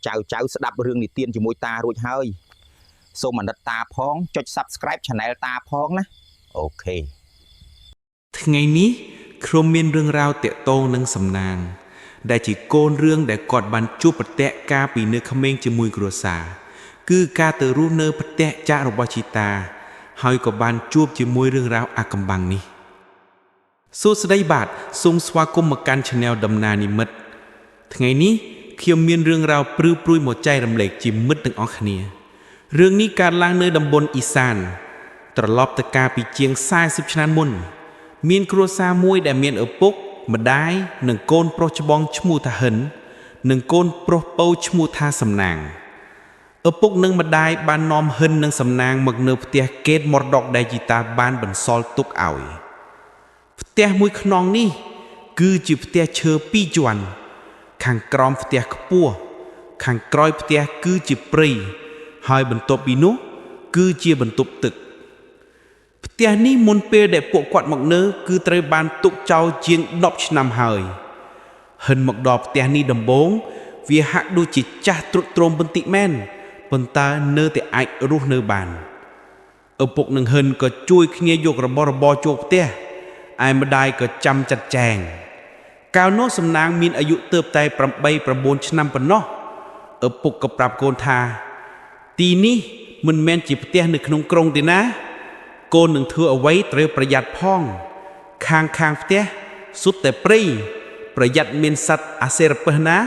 ចៅស្ដាប់រឿងនិទានជាមួយតារួចហើយសូមអាណិតតាផងចុច Subscribe Channel តាផងណាអូខេថ្ងៃនេះខ្ញុំមានរឿងរ៉ាវតាក់ទងនឹងសំណាងដែលជាកូនរឿងដែលគាត់បានជួបប្រទះកាលពីនៅក្មេងជាមួយគ្រួសារគឺការទៅរស់នៅផ្ទះចាក់របស់ជីតាហើយក៏បានជួបជាមួយរឿងរ៉ាវអាថ៌កំបាំងនេះសួស្តីបាទសូមស្វាគមន៍មកកាន់ Channel ដំណើរនិមិត្តថ្ងៃនេះខ្ញុំមានរឿងរ៉ាវព្រឺព្រួយមកចែករំលែកជាមិត្តទាំងអស់គ្នារឿងនេះកើតឡើងនៅតំបន់អ៊ីសានត្រឡប់ទៅកាលពីជាង40ឆ្នាំមុនមានគ្រួសារមួយដែលមានឪពុកម្ដាយនិងកូនប្រុសច្បងឈ្មោះថាហិននិងកូនប្រុសពៅឈ្មោះថាសំណាងឪពុកនិងម្ដាយបាននាំហិននិងសំណាងមកនៅផ្ទះកេតមរតកដែលជីតាបានបន្សល់ទុកឲ្យផ្ទះមួយខ្នងនេះគឺជាផ្ទះឈើ2ជាន់ខាងក្រោមផ្ទះខ្ពស់ខាងក្រោយផ្ទះគឺជាព្រៃហើយបន្ទាប់ពីនោះគឺជាបន្ទប់ទឹកផ្ទះនេះមុនពេលដែលពួកគាត់មកនៅគឺត្រូវបានទុកចោលជាង10ឆ្នាំហើយហិនមកដល់ផ្ទះនេះដំបូងវាហាក់ដូចជាចាស់ទ្រុឌទ្រោមបន្តិចមែនប៉ុន្តែនៅតែអាចរស់នៅបានឪពុកនិងហិនក៏ជួយគ្នាយករបស់របរចូលផ្ទះឯម្ដាយក៏ចាំចាត់ចែងកាលនោះសំណាងមានអាយុទើបតែ8-9ឆ្នាំប៉ុណ្ណោះឪពុកក៏ប្រាប់កូនថាទីនេះមិនមែនជាផ្ទះនៅក្នុងក្រុងទេណាកូននឹងធ្វើអ្វីត្រូវប្រយ័ត្នផងខាងផ្ទះសុទ្ធតែព្រៃប្រយ័ត្នមានសត្វអាសេរពិសណា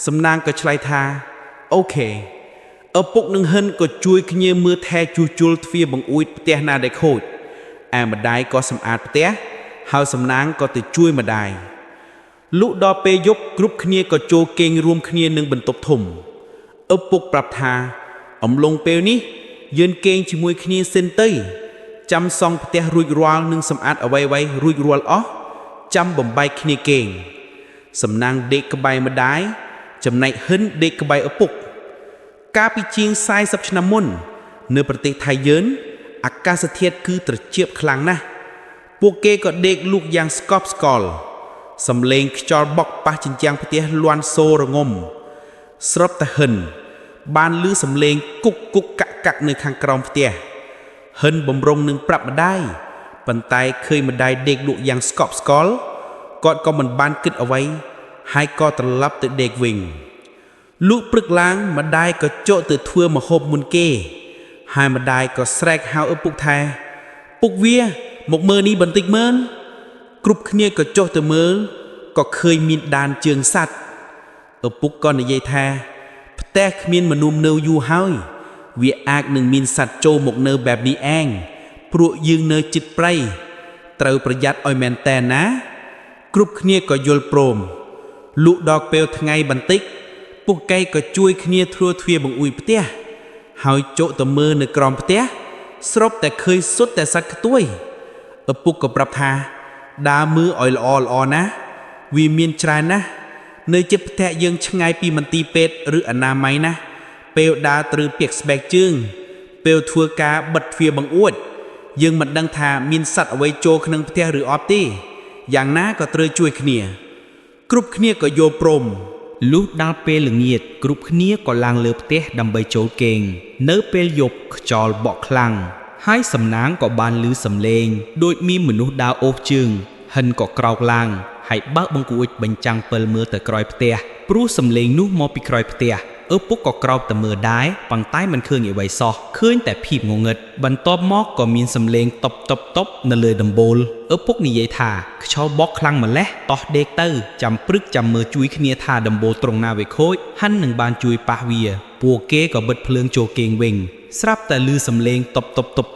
សំណាងក៏ឆ្លើយថាអូខេឪពុកនិងហិនក៏ជួយគ្នាមើលថែជួសជុលទ្វារបង្អួចផ្ទះណាដែលខូចឯម្ដាយក៏សម្អាតផ្ទះហើយសំណាងក៏ទៅជួយម្ដាយលុះដល់ពេលយប់គ្រប់គ្នាក៏ចូលគេងរួមគ្នានឹងបន្ទប់ធំឪពុកប្រាប់ថាអំឡុងពេលនេះយើងគេងជាមួយគ្នាសិនទៅចាំសង់ផ្ទះរួចរាល់និងសម្អាតអ្វីៗរួចរាល់អស់ចាំបំបែកគ្នាគេងសំណាងដេកក្បែរម្ដាយចំណែកហិនដេកក្បែរឪពុកកាលពីជាង40ឆ្នាំមុននៅប្រទេសថៃយើងអាកាសធាតុគឺត្រជាក់ខ្លាំងណាស់ពួកគេក៏ដេកលូកយ៉ាងស្កប់ស្កល់សំឡេងខ្យល់បក់ប៉ះជញ្ជាំងផ្ទះលាន់សូររងំស្របតែហិនបានឮសំឡេងគុកកាក់នៅខាងក្រោមផ្ទះហិនបំរុងនឹងប្រាប់ម្ដាយប៉ុន្តែឃើញម្ដាយដេកលក់យ៉ាងស្កប់ស្កល់គាត់ក៏មិនបានគិតអ្វីហើយក៏ត្រឡប់ទៅដេកវិញលក់ព្រឹកឡើងម្ដាយក៏ចុកទៅធ្វើម្ហូបមុនគេហើយម្ដាយក៏ស្រែកហៅឪពុកថាពុកវាមកមើលនេះបន្តិចមើលគ្រប់គ្នាក៏ចុះទៅមើលក៏ឃើញមានដានជើងសត្វឪពុកក៏និយាយថាផ្ទះគ្មានមនុស្សនៅយូរហើយវាអាចនឹងមានសត្វចូលមកនៅបែបនេះឯងព្រោះយើងនៅជិតព្រៃត្រូវប្រយ័ត្នឲ្យមែនតើណាគ្រប់គ្នាក៏យល់ព្រមលក់ដល់ពេលថ្ងៃបន្តិចពួកគេក៏ជួយគ្នាធ្រួទ្វារបង្អួចផ្ទះហើយចុកទៅមើលនៅក្រោមផ្ទះស្របតែឃើញសុទ្ធតែសត្វខ្ទួយឪពុកក៏ប្រាប់ថាដើរមើលឲ្យល្អណាវាមានច្រើនណាស់នៅជិតផ្ទះយើងឆ្ងាយពីមន្ទីរពេទ្យឬអនាម័យណាពេលដើរត្រូវពាក់ស្បែកជើងពេលធ្វើការបិទទ្វារបង្អួចយើងមិនដឹងថាមានសត្វអ្វីចូលក្នុងផ្ទះឬអត់ទេយ៉ាងណាក៏ត្រូវជួយគ្នាគ្រប់គ្នាក៏យល់ព្រមលុះដល់ពេលល្ងាចគ្រប់គ្នាក៏ឡើងលើផ្ទះដើម្បីចូលគេងនៅពេលយប់ខ្យល់បក់ខ្លាំងហើយសំណាងក៏បានឮសំឡេងដូចមានមនុស្សដើរអូសជើងហិនក៏ក្រោកឡើងហើយបើកបង្គួចបញ្ចាំងពិលមើលទៅក្រោយផ្ទះព្រោះសំឡេងនោះមកពីក្រោយផ្ទះឪពុកក៏ក្រោកទៅមើលដែរប៉ុន្តែមិនឃើញអ្វីសោះឃើញតែភាពងងឹតបន្ទាប់មកក៏មានសំឡេងតុបនៅលើដំបូលឪពុកនិយាយថាខ្យល់បក់ខ្លាំងម្ល៉េះតោះដេកទៅចាំព្រឹកចាំមើលជួយគ្នាថាដំបូលត្រង់ណាវាខូចហាន់នឹងបានជួយប៉ះវាពួកគេក៏បិទភ្លើងចូលគេងវិញស្រាប់តែឮសំឡេងតុប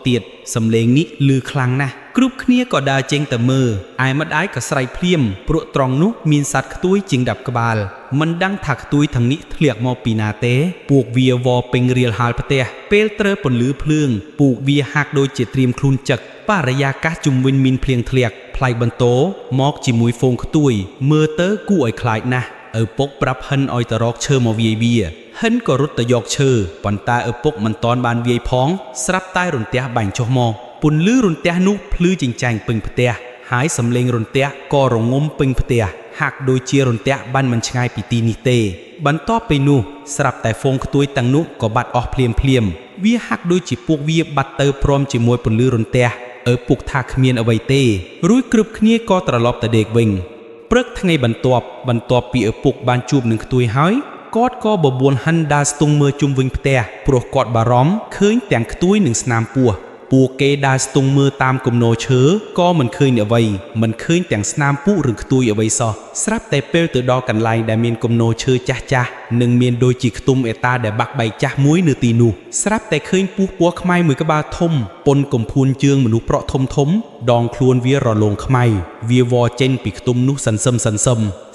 ទៀតសំឡេងនេះឮខ្លាំងណាស់គ្រប់គ្នាក៏ដើរចេញទៅមើលឯម្ដាយក៏ស្រែកភ្លាមព្រោះត្រង់នោះមានសត្វខ្ទួយជាង10ក្បាលមិនដឹងថាខ្ទួយទាំងនេះធ្លាក់មកពីណាទេពួកវាវល់ពេញរៀលហាលផ្ទះពេលត្រូវពន្លឺភ្លើងពួកវាហាក់ដូចជាត្រៀមខ្លួនចឹកបរិយាកាសជុំវិញមានភ្លៀងធ្លាក់ផ្លែកបន្ទោមកជាមួយហ្វូងខ្ទួយមើលទៅគួរឲ្យខ្លាចណាស់ឪពុកប្រាប់ហិនឲ្យទៅរកឈើមកវាយវាហិនក៏រត់ទៅយកឈើប៉ុន្តែឪពុកមិនទាន់បានវាយផងស្រាប់តែរន្ទះបាញ់ចុះមកពន្លឺរន្ទះនោះភ្លឺចិញ្ចាញពេញផ្ទះហើយសំឡេងរន្ទះក៏រងំពេញផ្ទះហាក់ដូចជារន្ទះបានមិនឆ្ងាយពីទីនេះទេ បន្ទាប់ពីនោះស្រាប់តែហ្វូងខ្ទួយទាំងនោះក៏បាត់អស់ភ្លាមវាហាក់ដូចជាពួកវាបាត់ទៅព្រមជាមួយពន្លឺរន្ទះពុកថាគ្មានអ្វីទេរួចគ្រប់គ្នាក៏ត្រឡប់ទៅដេកវិញព្រឹកថ្ងៃបន្ទាប់ពីឪពុកបានជួបនឹងខ្ទួយហើយគាត់ក៏បបួលហិនដើរស្ទង់មើលជុំវិញផ្ទះព្រោះគាត់បារម្ភឃើញទាំងខ្ទួយនិងស្នាមពស់ពួកគេដើរស្ទង់មើលតាមគំនរឈើក៏មិនឃើញអ្វីមិនឃើញទាំងស្នាមពស់ឬខ្ទួយអ្វីសោះស្រាប់តែពេលទៅដល់កន្លែងដែលមានគំនរឈើចាស់និងមានដូចជាខ្ទុំអេតាដែលបាក់បែកចាស់មួយនៅទីនោះស្រាប់តែឃើញពស់ពណ៌ខ្មៅមួយក្បាលធំប៉ុនកំភួនជើងមនុស្សប្រក់ធំដងខ្លួនវារលោងខ្មៅវាវចេញពីខ្ទុំនោះសន្សឹម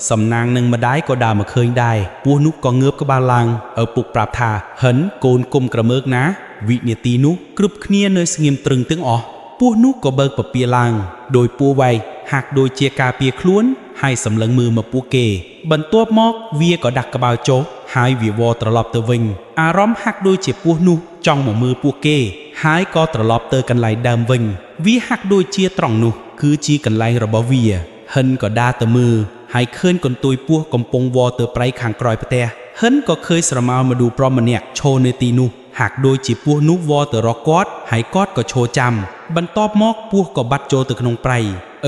សំណាងនឹងម្ដាយក៏ដើរមកឃើញដែរពស់នោះក៏ងើបក្បាលឡើងឪពុកប្រាប់ថាហិនកូនគុំក្រមើកណាវិនាទីនោះគ្រប់គ្នានៅស្ងៀមត្រឹងទាំងអស់ពស់នោះក៏បើកពពាឡើងដោយពស់វែកហាក់ដូចជាការពារខ្លួនហើយសម្លឹងមើលមកពស់គេបន្ទាប់មកវាក៏ដាក់ក្បាលចុះហើយវាវត្រឡប់ទៅវិញអារម្មណ៍ហាក់ដូចជាពស់នោះចង់មកមើលពស់គេហើយក៏ត្រឡប់ទៅកន្លែងដើមវិញវាហាក់ដូចជាត្រង់នោះគឺជាកន្លែងរបស់វាហិនក៏ដើរទៅមើលហើយឃើញកន្ទុយពស់កំពុងវទៅប្រៃខាងក្រោយផ្ទះហិនក៏ឃើញស្រមោលមកឌូប្រមម្នាក់ឈរនៅទីនោះហាក់ដូចជាពស់នោះវទៅរកគាត់ហើយគាត់ក៏ឈរចាំបន្ទាប់មកពស់ក៏បាត់ចូលទៅក្នុងព្រៃ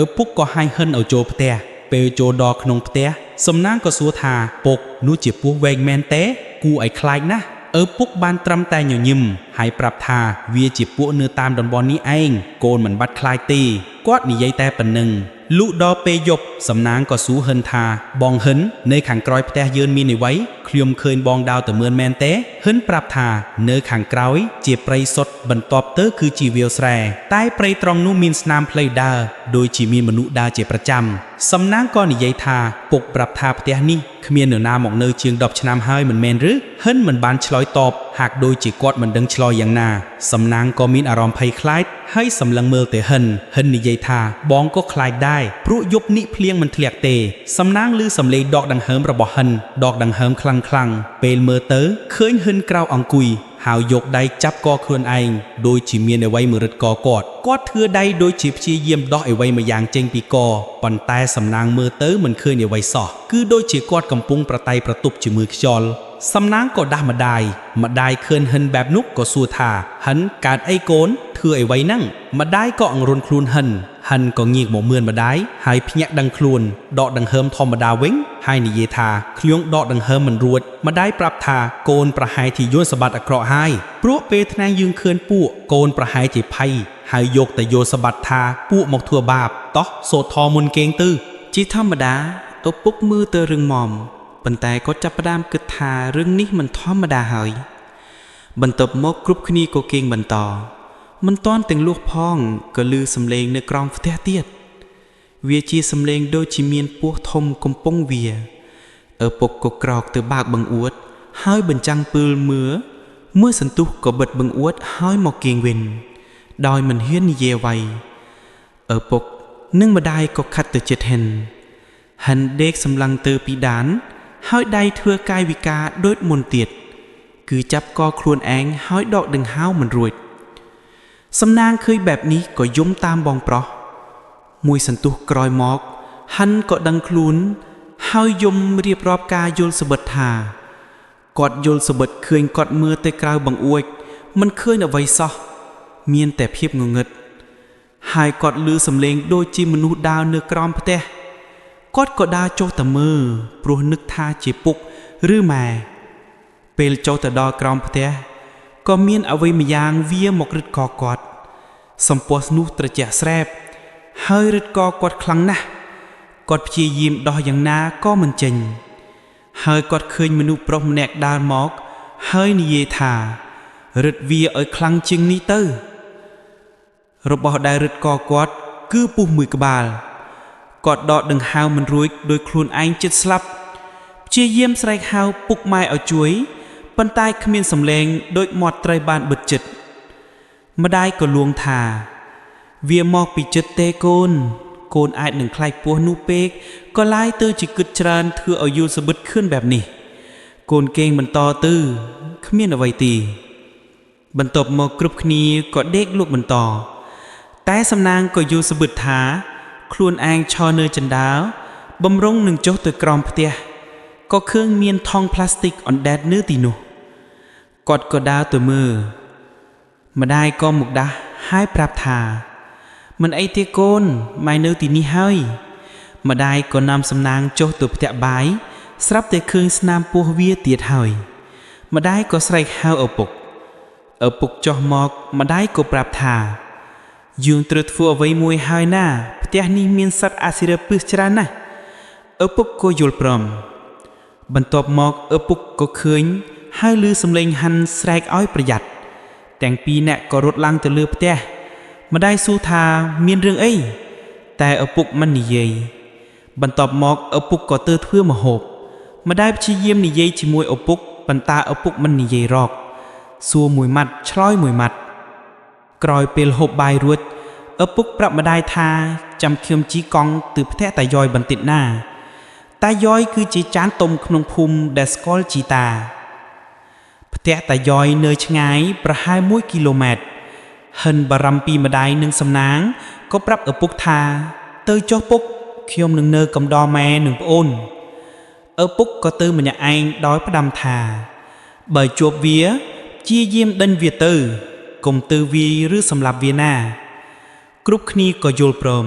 ឪពុកក៏ហាយហិនឲ្យចូលផ្ទះពេលចូលដល់ក្នុងផ្ទះសំណាងក៏សួរថាពុកនោះជាពស់វែងមែនទេគួរឲ្យខ្លាចណាស់ឪពុកបានត្រឹមតែញញឹមហើយប្រាប់ថាវាជាពួកនៅតាមតំបន់នេះឯងកូនមិនបាត់ខ្លាចទេគាត់និយាយតែប៉ុណ្្នឹងលុះដល់ពេលយប់សំណាងក៏សួរហិនថាបងហិននៅខាងក្រោយផ្ទះយើងមានអ្វីខ្ញុំឃើញបងដើរទៅមើលមែនទេហិនប្រាប់ថានៅខាងក្រោយជាព្រៃសុទ្ធបន្ទាប់ទៅគឺជាវាលស្រែតែព្រៃត្រង់នោះមានស្នាមផ្លូវដើរដូចជាមានមនុស្សដើរជាប្រចាំសំណាងក៏និយាយថាពុកប្រាប់ថាផ្ទះនេះគ្មាននរណាមកនៅជាង10ឆ្នាំហើយមិនមែនឬហិនមិនបានឆ្លើយតបហាក់ដូចជាគាត់មិនដឹងឆ្លើយយ៉ាងណាសំណាងក៏មានអារម្មណ៍ភ័យខ្លាចហើយសម្លឹងមើលទៅហិននិយាយថាបងក៏ខ្លាចដែរព្រោះយប់នេះភ្លៀងមិនធ្លាក់ទេសំណាងឮសំឡេងដកដង្ហើមរបស់ហិនដកដង្ហើមខ្លាំងពេលមើលទៅឃើញហិនក្រោកអង្គុយហើយយកដៃចាប់កខ្លួនឯងដូចជាមានអ្វីមករឹតកគាត់ធ្វើដៃដូចជាព្យាយាមដោះអ្វីមួយយ៉ាងចេញពីកប៉ុន្តែសំណាងមើលទៅមិនឃើញអ្វីសោះគឺដូចជាគាត់កំពុងប្រតៃប្រទប់ជាមួយខ្យល់សំណាងក៏ដាស់ម្ដាយឃើញហិនបែបនោះក៏សួរថាហិនកើតអីកូនធ្វើអ្វីហ្នឹងម្ដាយក៏អង្រួនខ្លួនហិនក៏ងាកមកមឿនម្ដាយហើយភ្ញាក់ដឹងខ្លួនដកដង្ហើមធម្មតាវិញហើយនិយាយថាខ្ញុំដកដង្ហើមមិនរួចម្ដាយប្រាប់ថាកូនប្រហែលជាយល់សម្បត្តិអាក្រក់ហើយព្រោះពេលថ្ងៃយើងឃើញពួកកូនប្រហែលជាភ័យហើយយកតែយល់សម្បត្តិថាពួកមកធ្វើបាបតោះសូត្រធម៌មុនគេងទៅជាធម្មតាឪពុកមើលទៅរឿងមុំប៉ុន្តែគាត់ចាប់ផ្ដើមគិតថារឿងនេះមិនធម្មតាហើយបន្ទាប់មកគ្រប់គ្នាក៏គេងបន្តមិនតាន់ទាំងលួសផងក៏ឮសំឡេងនៅក្រោមផ្ទះទៀតវាជាសំឡេងដូចជាមានពស់ធំកំពុងវាឪពុកក៏ក្រោកទៅបើកបង្អួតហើយបញ្ចាំងពើលមើលសន្ទុះក៏បិទបង្អួតហើយមកគេងវិញដោយមិនហ៊ាននិយាយអ្វីឪពុកនិងម្ដាយក៏ខិតទៅជិតហិនដេកសម្លឹងទៅពីដានហើយដៃធ្វើកាយវិការដូចមុនទៀតគឺចាប់កខ្លួនឯងហើយដកដង្ហើមមិនរួចសំណាងឃើញបែបនេះក៏យំតាមបងប្រុសមួយសន្ទុះក្រោយមកហិនក៏ដឹងខ្លួនហើយយំរៀបរាប់ការយល់សបិតថាគាត់យល់សបិតឃើញគាត់មើលទៅក្រៅបង្អួចមិនឃើញអ្វីសោះមានតែភាពងងឹតហើយគាត់ឮសំឡេងដូចជាមនុស្សដើរនៅក្រោមផ្ទះគាត់ក៏ដើរចុះទៅមើលព្រោះនឹកថាជាពុកឬម៉ែពេលចុះទៅដល់ក្រោមផ្ទះក៏មានអ្វីម្យ៉ាងវាមករឹតកគាត់សំពស់នោះត្រជាក់ស្រែបហើយរឹតកគាត់ខ្លាំងណាស់គាត់ព្យាយាមដោះយ៉ាងណាក៏មិនចេញហើយគាត់ឃើញមនុស្សប្រុសម្នាក់ដើរមកហើយនិយាយថារឹតវាឲ្យខ្លាំងជាងនេះទៅរបស់ដែលរឹតកគាត់គឺពស់មួយក្បាលគាត់ដកដង្ហើមមិនរួចដោយខ្លួនឯងជិតស្លាប់ព្យាយាមស្រែកហៅពុកម៉ែឲ្យជួយប៉ុន្តែគ្មានសំឡេងដូចមាត់ត្រីបានបិទជិតម្ដាយក៏លួងថាវាមកពីចិត្តទេកូនអាចនឹងខ្លាចពស់នោះពេកក៏ឡាយទៅជាគិតច្រើនធ្វើឲ្យយល់សបិតខឿនបែបនេះកូនគេងបន្តទៅគ្មានអ្វីទេបន្ទាប់មកគ្រប់គ្នាក៏ដេកលក់បន្តតែសំណាងក៏យល់សបិតថាខ្លួនឯងឈរនៅជណ្ដើរបំរុងនឹងចុះទៅក្រោមផ្ទះ ក៏ឃើញមានថង់ផ្លាស្ទិកអណ្ដែតនៅទីនោះគាត់ក៏ដើរទៅមើលម្ដាយក៏មកដាស់ហើយប្រាប់ថាមិនអីទេកូនម៉ែនៅទីនេះហើយម្ដាយក៏នាំសំណាងចុះទៅផ្ទះបាយស្រាប់តែឃើញស្នាមពោះវាទៀតហើយម្ដាយក៏ស្រែកហៅឪពុកចុះមកម្ដាយក៏ប្រាប់ថាយើងត្រូវធ្វើអ្វីមួយហើយណាផ្ទះនេះមានសត្វអសិរពិសច្រើនណាស់ឪពុកក៏យល់ព្រមបន្ទាប់មកឪពុកក៏ឃើញហើយឮសំឡេងហាន់ស្រែកឲ្យប្រយ័ត្នទាំងពីរនាក់ក៏រត់ឡើងទៅលើផ្ទះម្ដាយសួរថាមានរឿងអីតែឪពុកមិននិយាយបន្ទាប់មកឪពុកក៏ទៅធ្វើម្ហូបម្ដាយព្យាយាមនិយាយជាមួយឪពុកប៉ុន្តែឪពុកមិននិយាយរកសួរមួយម៉ាត់ឆ្លើយមួយម៉ាត់ក្រោយពេលហូបបាយរួចឪពុកប្រាប់ម្ដាយថាចាំខ្ញុំជីកង់ទៅផ្ទះតាយ៉យបន្តិចណាតាយ៉យគឺជាចានទុំក្នុងភូមិដែលស្គាល់ជីតាផ្ទះតាយ៉យនៅឆ្ងាយប្រហែល1គីឡូម៉ែត្រហិនបារម្ភពីម្ដាយនិងសំណាងក៏ប្រាប់ឪពុកថាទៅចុះពុកខ្ញុំនឹងនៅកំដរម៉ែនិងប្អូនឪពុកក៏ទៅម្នាក់ឯងដោយផ្ដាំថាបើជួបវាព្យាយាមដេញវាទៅកុំទៅវាយឬសម្លាប់វាណាគ្រប់គ្នាក៏យល់ព្រម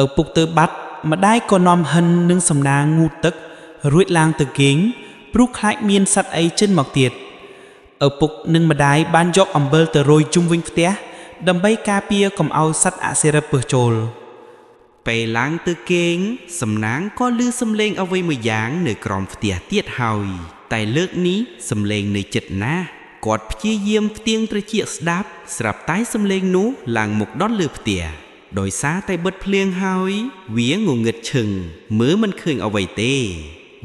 ឪពុកទៅបាត់ម្ដាយក៏នាំហិននិងសំណាងងូតទឹករួចឡើងទៅគេងព្រោះខ្លាចមានសត្វអីចិនមកទៀតឪពុកនិងម្ដាយបានយកអំបិលទៅរោយជុំវិញផ្ទះដើម្បីការពារកុំឲ្យសត្វអសិរពិសចូលពេលឡើងទៅគេងសំណាងក៏ឮសំឡេងអ្វីមួយយ៉ាងនៅក្រោមផ្ទះទៀតហើយតែលើកនេះសំឡេងនៅជិតណាស់គាត់ព្យាយាមផ្ទៀងត្រចៀកស្ដាប់ស្រាប់តែសំឡេងនោះឡើងមកដល់លើផ្ទះដោយសារតែបិទភ្លៀងហើយវាងងឹតឈឹងមើលមិនឃើញអ្វីទេ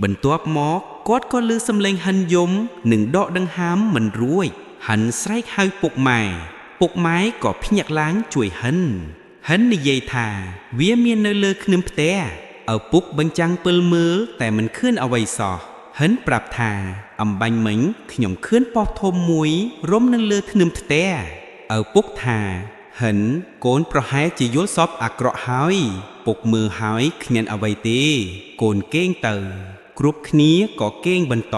បន្ទាប់មកគាត់ក៏ឮសំឡេងហិនយំនិងដកដង្ហើមមិនរួចហិនស្រែកហៅពុកម៉ែក៏ភ្ញាក់ឡើងជួយហិននិយាយថាវាមាននៅលើឃ្នឹមផ្ទះឪពុកបញ្ចាំងពិលមើលតែមិនឃើញអ្វីសោះហិនប្រាប់ថាអំបញ្ញមិញខ្ញុំឃើញប៉ោះធំមួយរុំនៅលើឃ្នឹមផ្ទះឪពុកថាហិនកូនប្រហែលជាយល់សពអាក្រក់ហើយពុកមើលហើយគ្មានអ្វីទេកូនគេងទៅគ្រប់គ្នាក៏គេងបន្ត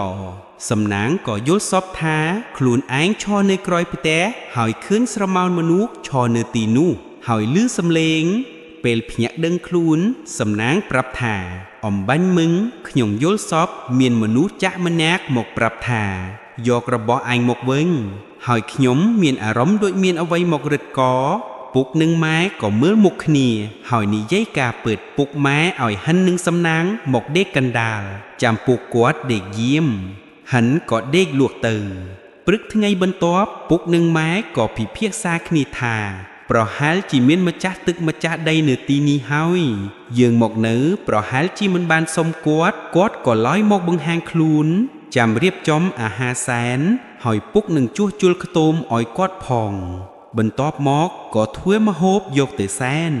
សំណាងក៏យល់សពថាខ្លួនឯងឈរនៅក្រោយផ្ទះហើយឃើញស្រមោលមនុស្សឈរនៅទីនោះហើយឮសំឡេងពេលភ្ញាក់ដឹងខ្លួនសំណាងប្រាប់ថាអំបញ្ញមឹងខ្ញុំយល់សពមានមនុស្សចាស់ម្នាក់មកប្រាប់ថាយករបស់ឯងមកវិញហើយខ្ញុំមានអារម្មណ៍ដូចមានអ្វីមករឹតកពុកនិងម៉ែក៏មើលមុខគ្នាហើយនិយាយការពិតពុកម៉ែឲ្យហិននិងសំណាងមកដេកកណ្ដាលចាំពួកគាត់ដេកយាមហិនក៏ដេកលក់ទៅព្រឹកថ្ងៃបន្ទាប់ពុកនិងម៉ែក៏ពិភាក្សាគ្នាថាប្រហែលជាមានម្ចាស់ទឹកម្ចាស់ដីនៅទីនេះហើយយើងមកនៅប្រហែលជាមិនបានសុំគាត់ក៏ឡោយមកបង្ហាញខ្លួនចាំរៀបចំអាហារសែនហើយពុកនឹងជួសជុលខ្ទមឲ្យគាត់ផងបន្ទាប់មកក៏ធ្វើម្ហូបយកទៅសែន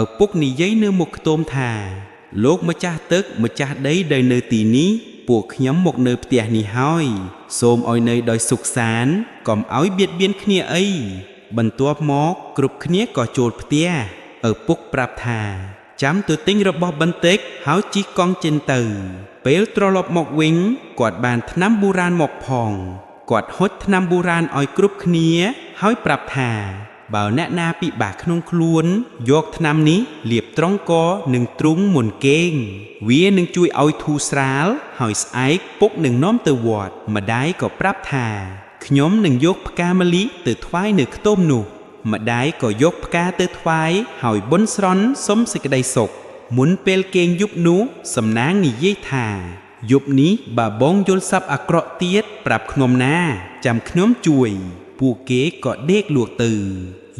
ឪពុកនិយាយនៅមុខខ្ទមថាលោកម្ចាស់ទឹកម្ចាស់ដីដែលនៅទីនេះពួកខ្ញុំមកនៅផ្ទះនេះហើយសូមឲ្យនៅដោយសុខសាន្តកុំឲ្យបៀតបៀនគ្នាអីបន្ទាប់មកគ្រប់គ្នាក៏ចូលផ្ទះឪពុកប្រាប់ថាចាំទៅទិញរបស់បន្តិចហើយជិះកង់ចិនទៅពេលត្រឡប់មកវិញគាត់បានថ្នាំបុរាណមកផងគាត់ហុចថ្នាំបុរាណឲ្យគ្រប់គ្នាហើយប្រាប់ថាបើអ្នកណាពិបាកក្នុងខ្លួនយកថ្នាំនេះលាបត្រង់កនិងទ្រូងមុនគេងវានឹងជួយឲ្យធូរស្រាលហើយស្អែកពុកនឹងនាំទៅវត្តម្ដាយក៏ប្រាប់ថាខ្ញុំនឹងយកផ្កាម្លិទៅថ្វាយនៅខ្ទមនោះម្ដាយក៏យកផ្កាទៅថ្វាយហើយបន់ស្រន់សុំសេចក្តីសុខមុនពេលគេងយប់នោះសំណាងនិយាយថាយប់នេះបើបងយល់សប្តិអាក្រក់ទៀតប្រាប់ខ្ញុំណាចាំខ្ញុំជួយពួកគេក៏ដេកលក់ទៅ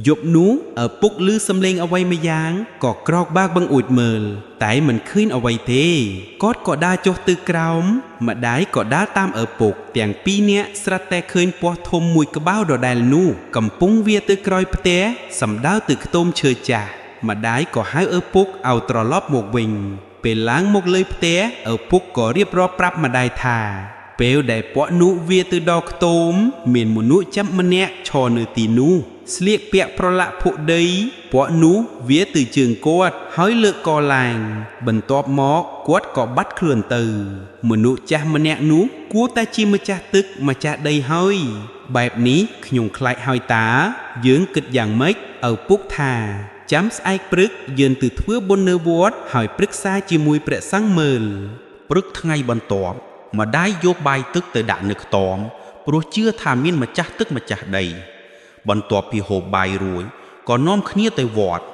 យប់នោះឪពុកឮសំឡេងអ្វីម្យ៉ាងក៏ក្រោកបាក់បង្អួចមើលតែមិនឃើញអ្វីទេគាត់ក៏ដើរចុះទៅក្រោមម្ដាយក៏ដើរតាមឪពុកទាំងពីរនាក់ស្រាប់តែឃើញពស់ធំមួយក្បាលដដែលនោះកំពុងវាទៅក្រោយផ្ទះសំដៅទៅខ្ទមឈើចាស់ម្ដាយក៏ហៅឪពុកឲ្យត្រឡប់មកវិញពេលឡើងមកលើផ្ទះឪពុកក៏រៀបរាប់ប្រាប់ម្ដាយថាពេលដែលពួកនោះវាទៅដល់ខ្ទមមានមនុស្សចាំម្នាក់ឈរនៅទីនោះ ស្លៀកពាក់ប្រឡាក់ភក់ដីពួកនោះវាទៅជើងគាត់ហើយលើកកឡើងបន្ទាប់មកគាត់ក៏បាត់ខ្លួនទៅមនុស្សចាស់ម្នាក់នោះគួរតែជាម្ចាស់ទឹកម្ចាស់ដីហើយបែបនេះខ្ញុំខ្លាចហើយតាយើងគិតយ៉ាងម៉េចឪពុកថាចាំស្អែកព្រឹកយើងទៅធ្វើបុណ្យនៅវត្តហើយព្រឹក្សាជាមួយព្រះសង្ឃមើលព្រឹកថ្ងៃបន្ទាប់ម្ដាយយកបាយទឹកទៅដាក់នៅខ្ទមព្រោះជឿថាមានម្ចាស់ទឹកម្ចាស់ដីបន្ទាប់ពីហូបបាយរួចក៏នាំគ្នាទៅវត្ត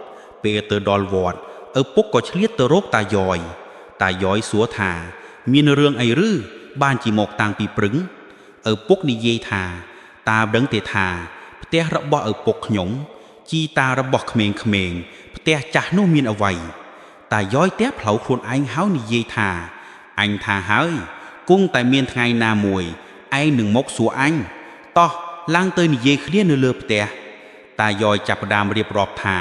ពេលទៅដល់វត្តឪពុកក៏ឆ្លៀតទៅរកតាយ៉យសួរថាមានរឿងអីឬបានជាមកតាំងពីព្រឹងឪពុកនិយាយថាតាដឹងទេថាផ្ទះរបស់ឪពុកខ្ញុំជីតារបស់ក្មេងៗផ្ទះចាស់នោះមានអ្វីតាយ៉យទះផ្លូវខ្លួនឯងហើយនិយាយថាអញថាហើយគង់តែមានថ្ងៃណាមួយឯងនឹងមកសួរអញតោះឡើងទៅនិយាយគ្នានៅលើផ្ទះតាយ៉យចាប់ផ្ដើមរៀបរាប់ថា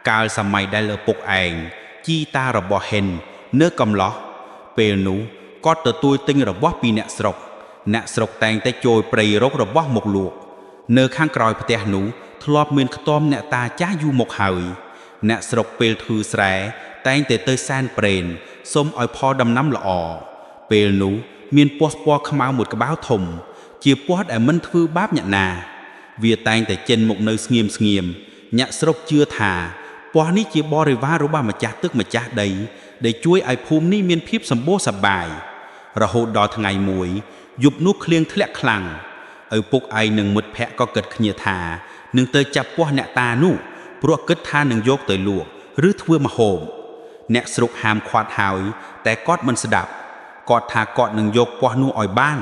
កាលសម័យដែលឪពុកឯងជីតារបស់ហិននៅកំឡោះពេលនោះគាត់ទទួលទិញរបស់ពីអ្នកស្រុកតែងតែចូលព្រៃរករបស់មកលក់នៅខាងក្រោយផ្ទះនោះធ្លាប់មានខ្ទមអ្នកតាចាស់យូរមកហើយអ្នកស្រុកពេលធ្វើស្រែតែងតែទៅសែនព្រេនសុំឲ្យផលដំណាំល្អពេលនោះមានពស់ពណ៌ខ្មៅមួយក្បាលធំជាពស់ដែលមិនធ្វើបាបអ្នកណាវាតែងតែចេញមកនៅស្ងៀមអ្នកស្រុកជឿថាពស់នេះជាបរិវាររបស់ម្ចាស់ទឹកម្ចាស់ដីដែលជួយឲ្យភូមិនេះមានភាពសម្បូរសប្បាយរហូតដល់ថ្ងៃមួយយប់នោះឃ្លៀងធ្លាក់ខ្លាំងឪពុកឯងនិងមិត្តភក្តិក៏គិតគ្នាថានឹងទៅចាប់ពស់អ្នកតានោះព្រោះគិតថានឹងយកទៅលក់ឬធ្វើម្ហូបអ្នកស្រុកហាមឃាត់ហើយតែគាត់មិនស្ដាប់គាត់ថាគាត់នឹងយកពស់នោះឲ្យបាន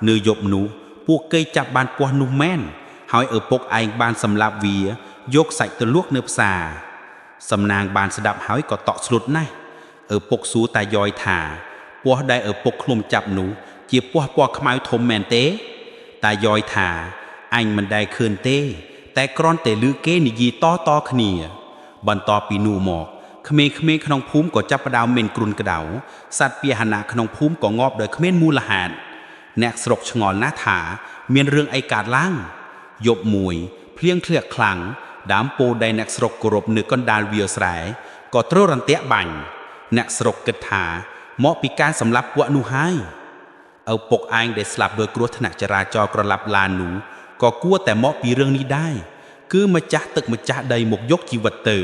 នៅយប់នោះពួកគេចាប់បានពស់នោះមែនហើយឪពុកឯងបានសម្លាប់វាយកសាច់ទៅលក់នៅផ្សារសំណាងបានស្ដាប់ហើយក៏តក់ស្លុតណាស់ឪពុកសួរតាយ៉យថាពស់ដែលឪពុកឃ្លុំចាប់នោះជាពស់ពណ៌ខ្មៅធំមែនទេតាយ៉យថាអញមិនដែលឃើញទេតែគ្រាន់តែឮគេនិយាយតគ្នាបន្ទាប់ពីនោះមកក្មេងៗក្នុងភូមិក៏ចាប់ផ្ដើមមានគ្រុនក្តៅសត្វពាហនៈក្នុងភូមិក៏ងាប់ដោយគ្មានមូលហេតុអ្នកស្រុកឆ្ងល់ណាស់ថាមានរឿងអីកើតឡើងយប់មួយភ្លៀងធ្លាក់ខ្លាំងដើមពោធិ៍ដែលអ្នកស្រុកគោរពនៅកណ្ដាលវាលស្រែក៏ទ្ររន្ទាក់បាញ់អ្នកស្រុកគិតថាមកពីការសម្លាប់ពួកនោះហើយឪពុកឯងដែលស្លាប់ដោយគ្រោះថ្នាក់ចរាចរណ៍ក្រឡាប់ឡាននោះក៏គួរតែមកពីរឿងនេះដែរគឺម្ចាស់ទឹកម្ចាស់ដីមកយកជីវិតទៅ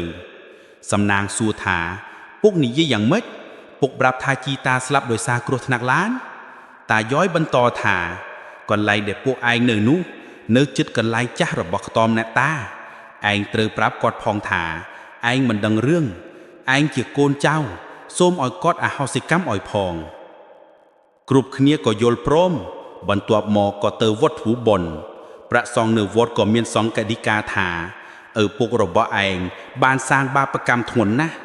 សំណាងសួរថាពុកនិយាយយ៉ាងម៉េចពុកប្រាប់ថាជីតាស្លាប់ដោយសារគ្រោះថ្នាក់ឡានតាយ៉យបន្តថាកន្លែងដែលពួកឯងនៅនោះនៅជិតកន្លែងចាស់របស់ខ្ទមអ្នកតាឯងត្រូវប្រាប់គាត់ផងថាឯងមិនដឹងរឿងឯងជាកូនចៅសូមឲ្យគាត់អហោសិកម្មឲ្យផងគ្រប់គ្នាក៏យល់ព្រមបន្ទាប់មកក៏ទៅវត្តធ្វើបុណ្យប្រាក់សង្ឃនៅវត្តក៏មានសង្ឃកฎិកាថាឪពុករបស់ឯងបានសាងបាបកម្មធ្ងន់ណាស់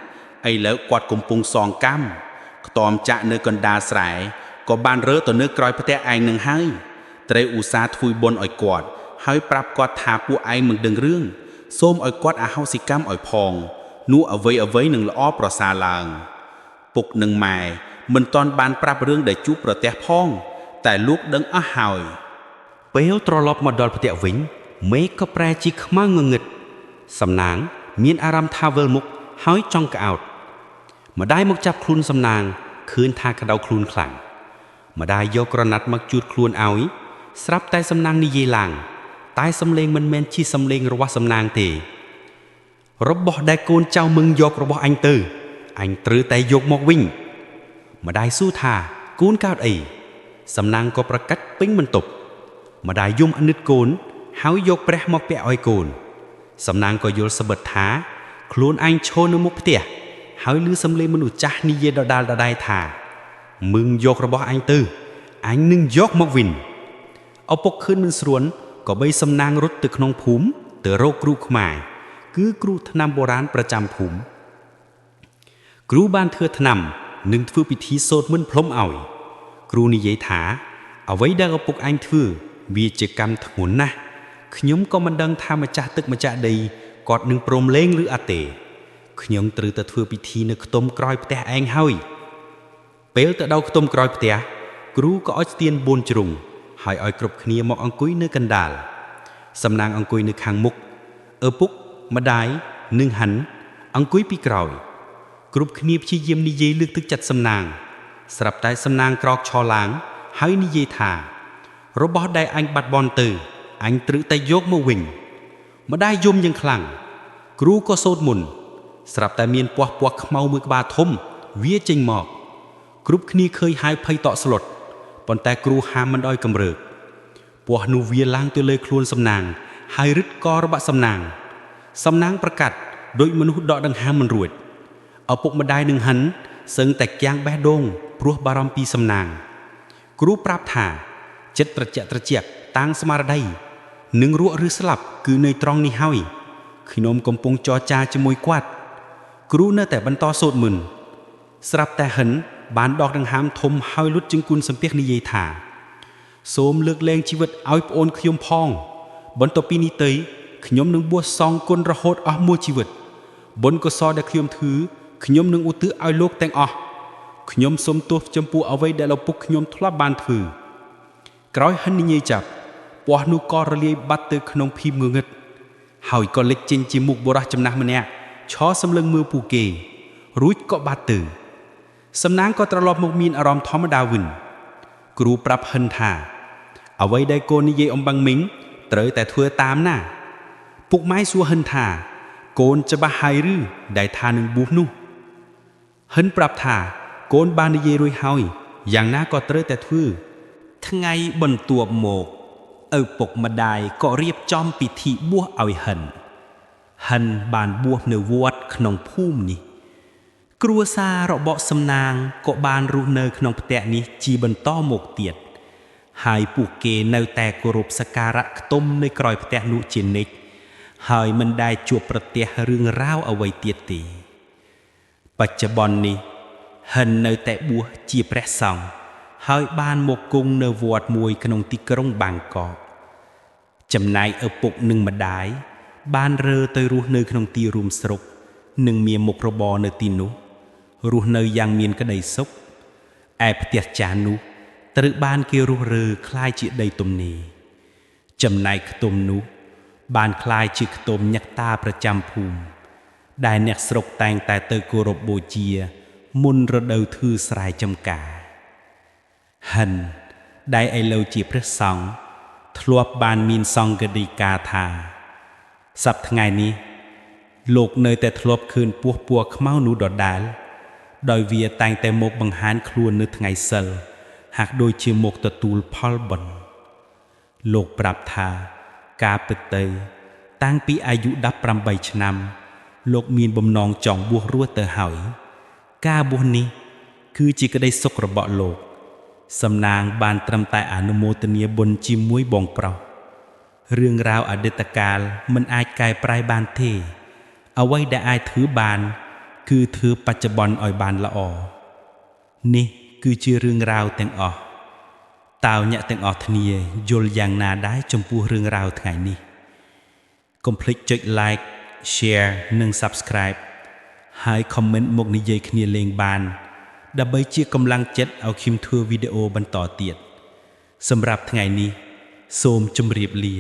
ឥឡូវគាត់កំពុងសងកម្មខ្ទមចាក់នៅកណ្ដាលស្រែក៏បានរើទៅនៅក្រោយផ្ទះឯងនឹងហើយត្រូវឧស្សាហ៍ធ្វើបុណ្យឲ្យគាត់ហើយប្រាប់គាត់ថាពួកឯងមិនដឹងរឿងសូមឲ្យគាត់អហោសិកម្មឲ្យផងនោះអ្វីនឹងល្អប្រសើរឡើងពុកនិងម៉ែមិនទាន់បានប្រាប់រឿងដែលជួបប្រទះផងតែលោកដឹងអស់ហើយពេលត្រឡប់មកដល់ផ្ទះវិញមេឃក៏ប្រែជាខ្មៅងងឹតសំណាងមានអារម្មណ៍ថាវិលមុខហើយចង់ក្អោតម្ដាយមកចាប់ខ្លួនសំណាងឃើញថាក្តៅខ្លួនខ្លាំងម្ដាយយកក្រណាត់មកជូតខ្លួនឲ្យស្រាប់តែសំណាងនិយាយឡើងតែសំឡេងមិនមែនជាសំឡេងរបស់សំណាងទេរបស់ដែលកូនចៅមឹងយករបស់អញទៅអញត្រូវតែយកមកវិញម្ដាយសួរថាកូនកើតអីសំណាងក៏ប្រកាសពេញបន្ទប់ម្ដាយយំអាណិតកូនហើយយកព្រះមកពាក់ឲ្យកូនសំណាងក៏យល់ស្បិតថាខ្លួនឯងឈរនៅមុខផ្ទះហើយឮសំឡេងមនុស្សចាស់និយាយដដែលថាមឹងយករបស់អញទៅអញនឹងយកមកវិញឪពុកឃើញមិនស្រួលក៏បីសំណាងរត់ទៅក្នុងភូមិទៅរកគ្រូខ្មែរគឺគ្រូថ្នាំបុរាណប្រចាំភូមិគ្រូបានធ្វើថ្នាំនិងធ្វើពិធីសូត្រមន្តផ្លុំឲ្យគ្រូនិយាយថាអ្វីដែលឪពុកអញធ្វើវាជាកម្មធ្ងន់ណាស់ខ្ញុំក៏មិនដឹងថាម្ចាស់ទឹកម្ចាស់ដីគាត់នឹងព្រមលេងឬអត់ទេខ្ញុំត្រូវតែធ្វើពិធីនៅខ្ទមក្រោយផ្ទះឯងហើយពេលទៅដល់ខ្ទមក្រោយផ្ទះគ្រូក៏អុជស្ទៀន4ជ្រុងហើយឲ្យគ្រប់គ្នាមកអង្គុយនៅកណ្ដាលសំណាងអង្គុយនៅខាងមុខ ពុកម្ដាយនិងហាន់អង្គុយពីក្រោយគ្រប់គ្នាព្យាយាមនិយាយលើកទឹកចិត្តសំណាងស្រាប់តែសំណាងក្រោកឈរឡើងហើយនិយាយថារបស់ដែលអញបាត់បង់ទៅអញត្រូវតែយកមកវិញម្ដាយយំយ៉ាងខ្លាំងគ្រូក៏សូត្រមន្តស្រាប់តែមានពស់ខ្មៅមួយក្បាលធំវាចេញមកគ្រប់គ្នាឃើញហើយភ័យតក់ស្លុតប៉ុន្តែគ្រូហាមមិនឲ្យកម្រើកពស់នោះវាឡើងទៅលើខ្លួនសំណាងហើយរឹតករបស់សំណាងប្រកាសដូចមនុស្សដកដង្ហើមមិនរួចឪពុកម្ដាយនឹងហាន់សឹងតែគាំងបេះដូងព្រោះបារម្ភពីសំណាងគ្រូប្រាប់ថាចិត្តត្រជាក់តាំងស្មារតីនឹងរក់ឬស្លាប់គឺនៅត្រង់នេះហើយខ្ញុំកំពុងចរចាជាមួយគាត់គ្រូនៅតែបន្តសូត្រមន្តស្រាប់តែហិនបានដកដង្ហើមធំហើយលុតជង្គង់សំពះនិយាយថាសូមលើកលែងជីវិតឲ្យប្អូនខ្ញុំផងបន្ទាប់ពីនេះទៅខ្ញុំនឹងបួសសងគុណរហូតអស់មួយជីវិតបុណ្យកុសលដែលខ្ញុំធ្វើខ្ញុំនឹងឧទ្ទិសឲ្យលោកទាំងអស់ខ្ញុំសូមទោសចំពោះអ្វីដែលឪពុកខ្ញុំធ្លាប់បានធ្វើក្រោយហិននិយាយចាប់ពស់នោះក៏រលាយបាត់ទៅក្នុងភីមងងឹតហើយក៏លេចចេញជាមុខបុរសចំណាស់ម្នាក់ឈរសម្លឹងមើលពួកគេរួចក៏បាត់ទៅសំណាងក៏ត្រឡប់មកមានអារម្មណ៍ធម្មតាវិញគ្រូប្រាប់ហិនថាអ្វីដែលកូននិយាយអំបាំងមីងត្រូវតែធ្វើតាមណាពុកម៉ែសួរហិនថាកូនច្បាស់ហើយឬដែលថានឹងបួសនោះហិនប្រាប់ថាកូនបាននិយាយរួចហើយយ៉ាងណាក៏ត្រូវតែធ្វើថ្ងៃបន្ទាប់មកឪពុកម្ដាយក៏រៀបចំពិធីបួសឲ្យហិនបានបួសនៅវត្តក្នុងភូមិនេះគ្រួសាររបស់សំណាងក៏បានរស់នៅក្នុងផ្ទះនេះជាបន្តមកទៀតហើយពួកគេនៅតែគោរពសក្ការៈខ្ទមនៅក្រោយផ្ទះនោះជានិច្ចហើយមិនដែលជួបប្រទះរឿងរ៉ាវអ្វីទៀតទេបច្ចុប្បន្ននេះហិននៅតែបួសជាព្រះសង្ឃហើយបានមកគង់នៅវត្តមួយក្នុងទីក្រុងបាងកកចំណែកឪពុកនិងម្ដាយបានរើទៅរស់នៅក្នុងទីរួមស្រុកនិងមានមុខរបរនៅទីនោះរស់នៅយ៉ាងមានក្តីសុខឯផ្ទះចាស់នោះត្រូវបានគេរុះរើคล้ายជាដីទំនេរចំណែកខ្ទមនោះបានคล้ายជាខ្ទមញឹកតាប្រចាំភូមិដែលអ្នកស្រុកតែងតែទៅគោរពបូជាមុនរដូវធ្វើស្រែចម្ការហិនដែលឥឡូវជាព្រះសង្ឃធ្លាប់បានមានសង្ឃដីកាថាសប្តាហ៍ថ្ងៃនេះលោកនៅតែធ្លាប់ឃើញពស់ពណ៌ខ្មៅនោះដដែលដោយវាតែងតែមកបង្ហាញខ្លួននៅថ្ងៃសិលហាក់ដូចជាមកទទួលផលបុណ្យលោកប្រាប់ថាការពិតទៅតាំងពីអាយុ18ឆ្នាំលោកមានបំណងចង់បួសរស់ទៅហើយការបួសនេះគឺជាក្តីសុខរបស់លោកសំណាងបានត្រឹមតែអនុមោទនាបុណ្យជាមួយបងប្រុសរឿងរ៉ាវអតីតកាលមិនអាចកែប្រែបានទេអ្វីដែលអាចធ្វើបានគឺធ្វើបច្ចុប្បន្នឲ្យបានល្អនេះគឺជារឿងរ៉ាវទាំងអស់តើអ្នកទាំងអស់គ្នាយល់យ៉ាងណាដែរចំពោះរឿងរ៉ាវថ្ងៃនេះកុំភ្លេចចុច like share និង subscribe ហើយ comment មកនិយាយគ្នាលេងបានដើម្បីជាកម្លាំងចិត្តឲ្យខ្ញុំធ្វើវីដេអូបន្តទៀតសម្រាប់ថ្ងៃនេះសូមជម្រាបលា